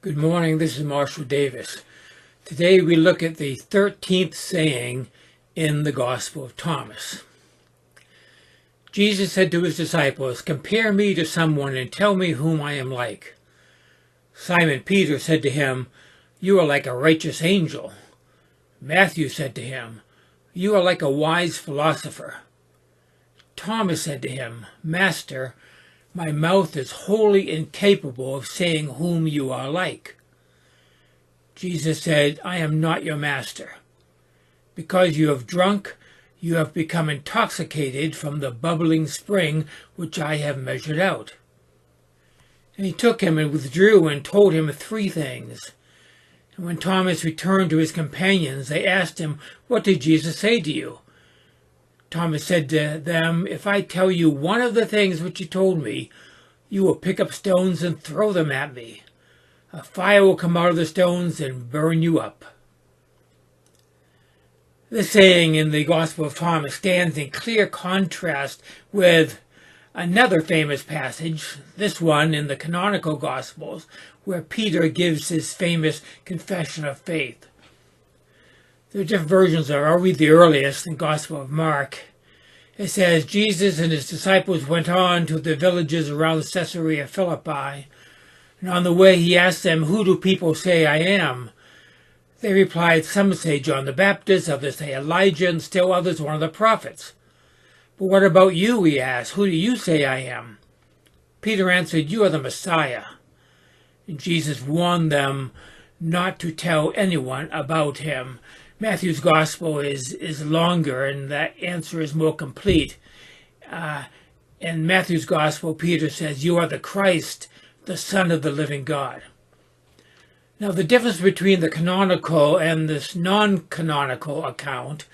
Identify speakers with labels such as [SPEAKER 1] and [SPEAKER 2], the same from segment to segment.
[SPEAKER 1] Good morning, this is Marshall Davis. Today we look at the 13th saying in the Gospel of Thomas. Jesus said to his disciples, "Compare me to someone and tell me whom I am like." Simon Peter said to him, "You are like a righteous angel." Matthew said to him, "You are like a wise philosopher." Thomas said to him, "Master, my mouth is wholly incapable of saying whom you are like." Jesus said, "I am not your master. Because you have drunk, you have become intoxicated from the bubbling spring which I have measured out." And he took him and withdrew and told him 3 things. And when Thomas returned to his companions, they asked him, "What did Jesus say to you?" Thomas said to them, "If I tell you one of the things which he told me, you will pick up stones and throw them at me. A fire will come out of the stones and burn you up." This saying in the Gospel of Thomas stands in clear contrast with another famous passage, this one in the canonical Gospels, where Peter gives his famous confession of faith. There are different versions of it. I'll read the earliest in the Gospel of Mark. It says, "Jesus and his disciples went on to the villages around Caesarea Philippi, and on the way he asked them, 'Who do people say I am?' They replied, 'Some say John the Baptist, others say Elijah, and still others one of the prophets.' 'But what about you?' he asked. 'Who do you say I am?' Peter answered, 'You are the Messiah.' And Jesus warned them not to tell anyone about him." Matthew's gospel is longer, and that answer is more complete. In Matthew's gospel, Peter says, "You are the Christ, the Son of the living God." Now, the difference between the canonical and this non-canonical account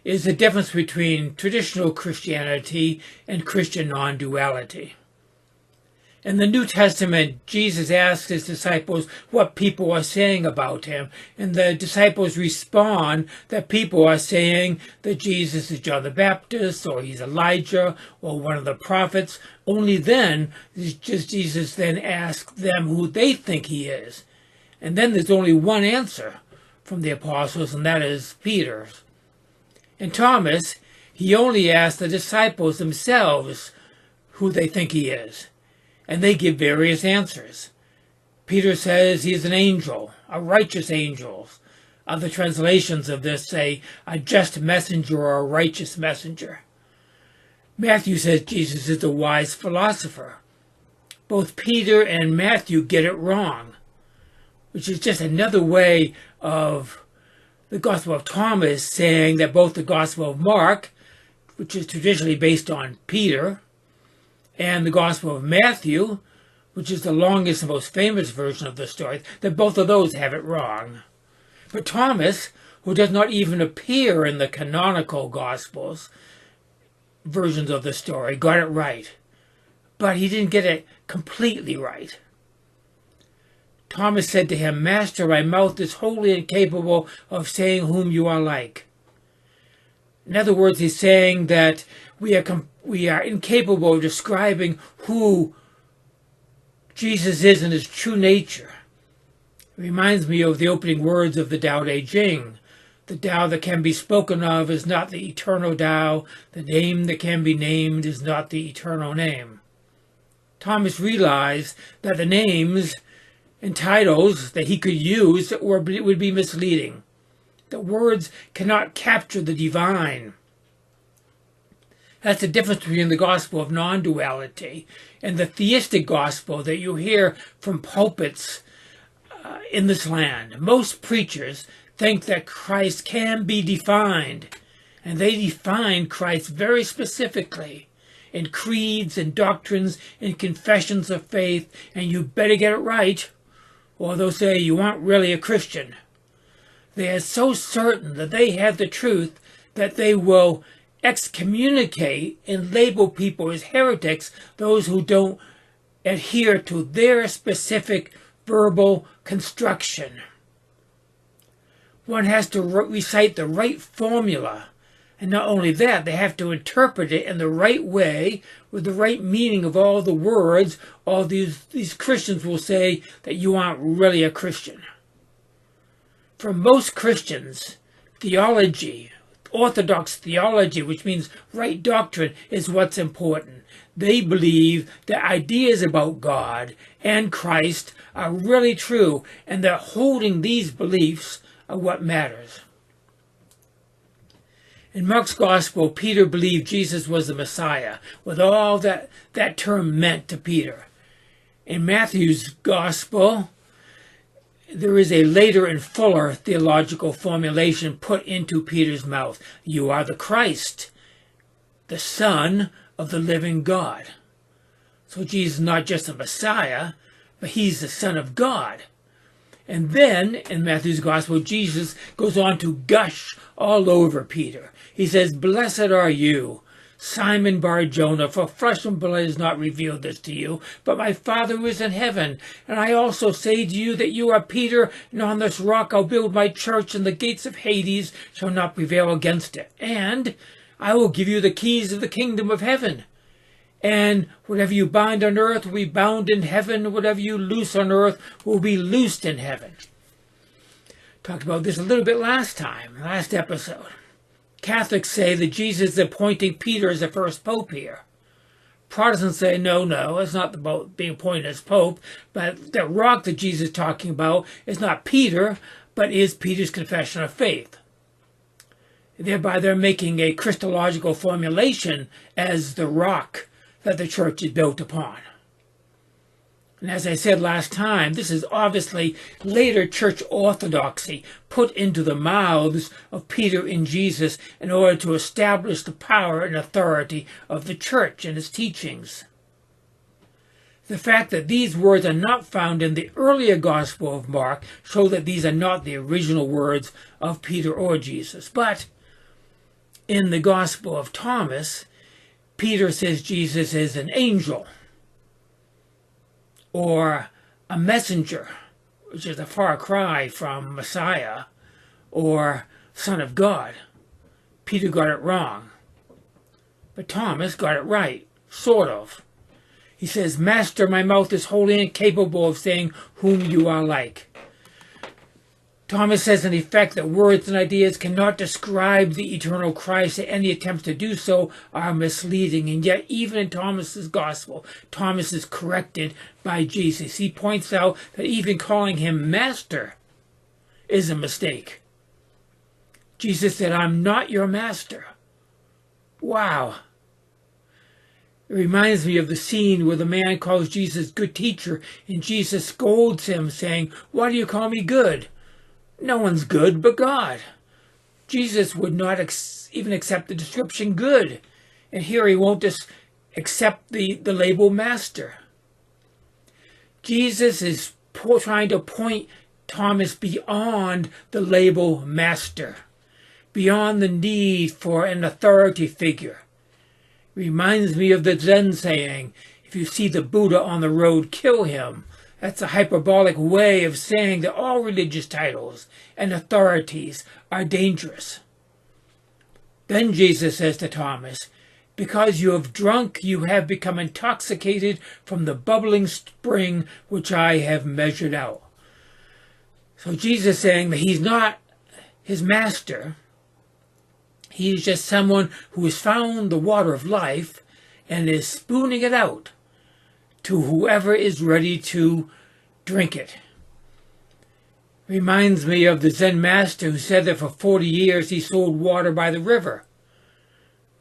[SPEAKER 1] is the difference between traditional Christianity and Christian non-duality. In the New Testament, Jesus asks his disciples what people are saying about him, and the disciples respond that people are saying that Jesus is John the Baptist, or he's Elijah, or one of the prophets. Only then does Jesus then ask them who they think he is. And then there's only one answer from the apostles, and that is Peter's. And Thomas, he only asked the disciples themselves who they think he is. And they give various answers. Peter says he is an angel, a righteous angel. Other translations of this say a just messenger or a righteous messenger. Matthew says Jesus is a wise philosopher. Both Peter and Matthew get it wrong, which is just another way of the Gospel of Thomas saying that both the Gospel of Mark, which is traditionally based on Peter, and the Gospel of Matthew, which is the longest and most famous version of the story, that both of those have it wrong. But Thomas, who does not even appear in the canonical Gospels versions of the story, got it right. But he didn't get it completely right. Thomas said to him, "Master, my mouth is wholly incapable of saying whom you are like." In other words, he's saying that we are incapable of describing who Jesus is in his true nature. It reminds me of the opening words of the Tao Te Ching. The Tao that can be spoken of is not the eternal Tao. The name that can be named is not the eternal name. Thomas realized that the names and titles that he could use would be misleading. The words cannot capture the divine. That's the difference between the gospel of non-duality and the theistic gospel that you hear from pulpits in this land. Most preachers think that Christ can be defined, and they define Christ very specifically in creeds and doctrines and confessions of faith, and you better get it right, or they'll say you aren't really a Christian. They are so certain that they have the truth that they will excommunicate and label people as heretics, those who don't adhere to their specific verbal construction. One has to recite the right formula And not only that, they have to interpret it in the right way, with the right meaning of all the words. All these Christians will say that you aren't really a Christian. For most Christians, theology, orthodox theology, which means right doctrine, is what's important. They believe that ideas about God and Christ are really true, and that holding these beliefs are what matters. In Mark's Gospel, Peter believed Jesus was the Messiah, with all that term meant to Peter. In Matthew's Gospel, there is a later and fuller theological formulation put into Peter's mouth. You are the Christ, the Son of the living God. So Jesus is not just a Messiah, but he's the Son of God. And then, in Matthew's Gospel, Jesus goes on to gush all over Peter. He says, "Blessed are you, Simon Bar-Jonah, for flesh and blood has not revealed this to you, but my Father who is in heaven. And I also say to you that you are Peter, and on this rock I'll build my church, and the gates of Hades shall not prevail against it. And I will give you the keys of the kingdom of heaven. And whatever you bind on earth will be bound in heaven. Whatever you loose on earth will be loosed in heaven." Talked about this a little bit last episode. Catholics say that Jesus is appointing Peter as the first pope here. Protestants say, no, it's not about being appointed as pope, but the rock that Jesus is talking about is not Peter, but is Peter's confession of faith. Thereby they're making a Christological formulation as the rock that the church is built upon. And as I said last time, this is obviously later church orthodoxy put into the mouths of Peter and Jesus in order to establish the power and authority of the church and its teachings. The fact that these words are not found in the earlier Gospel of Mark show that these are not the original words of Peter or Jesus. But in the Gospel of Thomas, Peter says Jesus is an angel, or a messenger, which is a far cry from Messiah, or Son of God. Peter got it wrong, but Thomas got it right, sort of. He says, "Master, my mouth is wholly incapable of saying whom you are like." Thomas says in effect that words and ideas cannot describe the eternal Christ, and any attempts to do so are misleading. And yet, even in Thomas's gospel, Thomas is corrected by Jesus. He points out that even calling him master is a mistake. Jesus said, "I'm not your master." Wow. It reminds me of the scene where the man calls Jesus good teacher, and Jesus scolds him, saying, "Why do you call me good? No one's good but God." Jesus would not even accept the description good. And here he won't just accept the label master. Jesus is trying to point Thomas beyond the label master, beyond the need for an authority figure. Reminds me of the Zen saying, if you see the Buddha on the road, kill him. That's a hyperbolic way of saying that all religious titles and authorities are dangerous. Then Jesus says to Thomas, "Because you have drunk, you have become intoxicated from the bubbling spring which I have measured out." So Jesus is saying that he's not his master. He's just someone who has found the water of life and is spooning it out to whoever is ready to drink it. Reminds me of the Zen master who said that for 40 years he sold water by the river.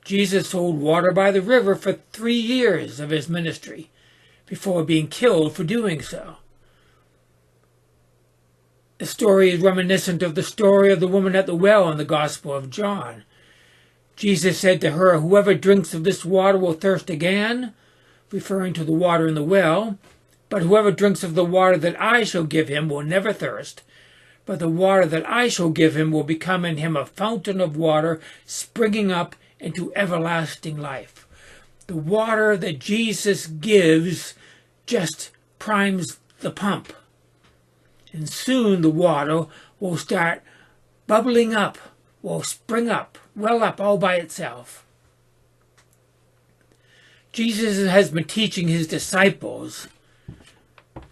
[SPEAKER 1] Jesus sold water by the river for 3 years of his ministry before being killed for doing so. The story is reminiscent of the story of the woman at the well in the Gospel of John. Jesus said to her, "Whoever drinks of this water will thirst again," referring to the water in the well. "But whoever drinks of the water that I shall give him will never thirst. But the water that I shall give him will become in him a fountain of water springing up into everlasting life." The water that Jesus gives just primes the pump. And soon the water will start bubbling up will spring up, well up all by itself. Jesus has been teaching his disciples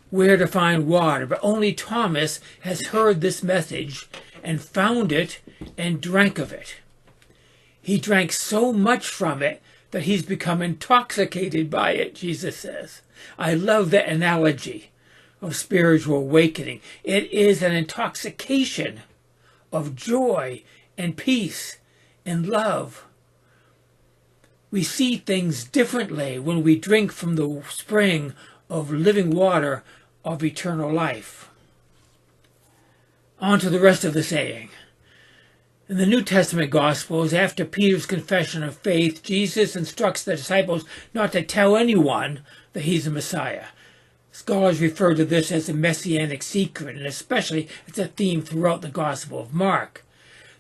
[SPEAKER 1] where to find water, but only Thomas has heard this message and found it and drank of it. He drank so much from it that he's become intoxicated by it, Jesus says. I love that analogy of spiritual awakening. It is an intoxication of joy and peace and love. We see things differently when we drink from the spring of living water of eternal life. On to the rest of the saying. In the New Testament Gospels, after Peter's confession of faith, Jesus instructs the disciples not to tell anyone that he's the Messiah. Scholars refer to this as a messianic secret, and especially it's a theme throughout the Gospel of Mark.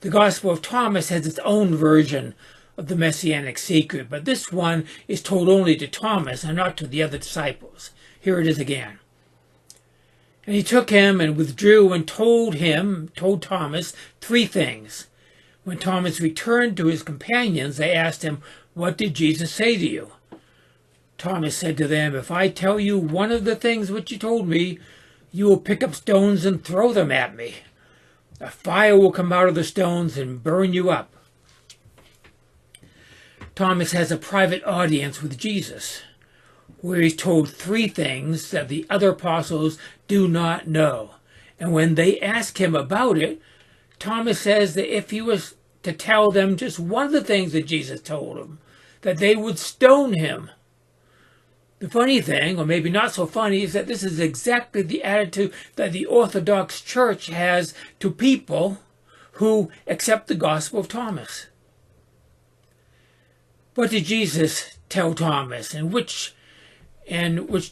[SPEAKER 1] The Gospel of Thomas has its own version of the messianic secret, but this one is told only to Thomas and not to the other disciples. Here it is again. And he took him and withdrew and told Thomas 3 things. When Thomas returned to his companions, they asked him, "What did Jesus say to you?" Thomas said to them, "If I tell you one of the things which you told me, you will pick up stones and throw them at me. A fire will come out of the stones and burn you up." Thomas has a private audience with Jesus, where he's told 3 things that the other apostles do not know. And when they ask him about it, Thomas says that if he was to tell them just one of the things that Jesus told him, that they would stone him. The funny thing, or maybe not so funny, is that this is exactly the attitude that the Orthodox Church has to people who accept the Gospel of Thomas. What did Jesus tell Thomas, and which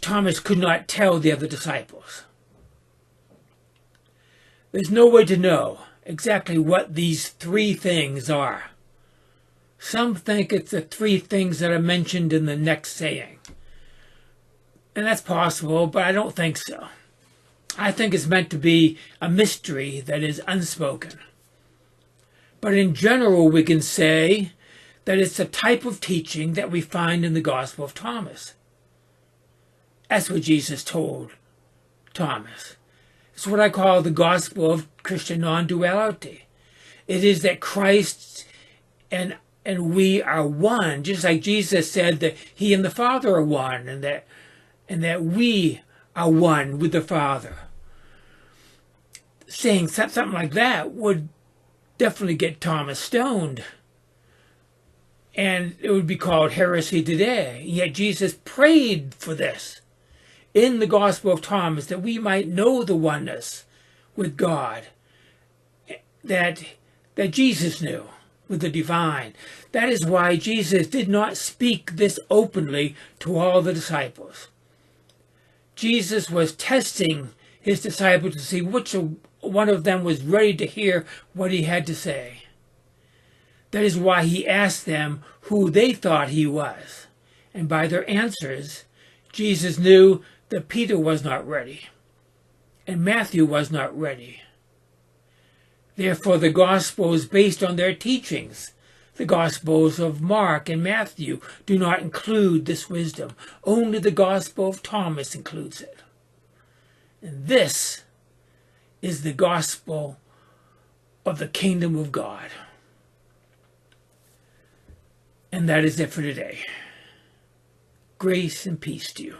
[SPEAKER 1] Thomas could not tell the other disciples? There's no way to know exactly what these 3 things are. Some think it's the 3 things that are mentioned in the next saying. And that's possible, but I don't think so. I think it's meant to be a mystery that is unspoken. But in general, we can say that it's the type of teaching that we find in the Gospel of Thomas. That's what Jesus told Thomas. It's what I call the gospel of Christian non-duality. It is that Christ and we are one, just like Jesus said that he and the Father are one, and that we are one with the Father. Saying something like that would definitely get Thomas stoned, and it would be called heresy today. Yet Jesus prayed for this in the Gospel of Thomas, that we might know the oneness with God that Jesus knew with the divine. That is why Jesus did not speak this openly to all the disciples. Jesus was testing his disciples to see which one of them was ready to hear what he had to say. That is why he asked them who they thought he was. And by their answers, Jesus knew that Peter was not ready, and Matthew was not ready. Therefore, the Gospels, based on their teachings, the Gospels of Mark and Matthew, do not include this wisdom. Only the Gospel of Thomas includes it. And this is the gospel of the kingdom of God. And that is it for today. Grace and peace to you.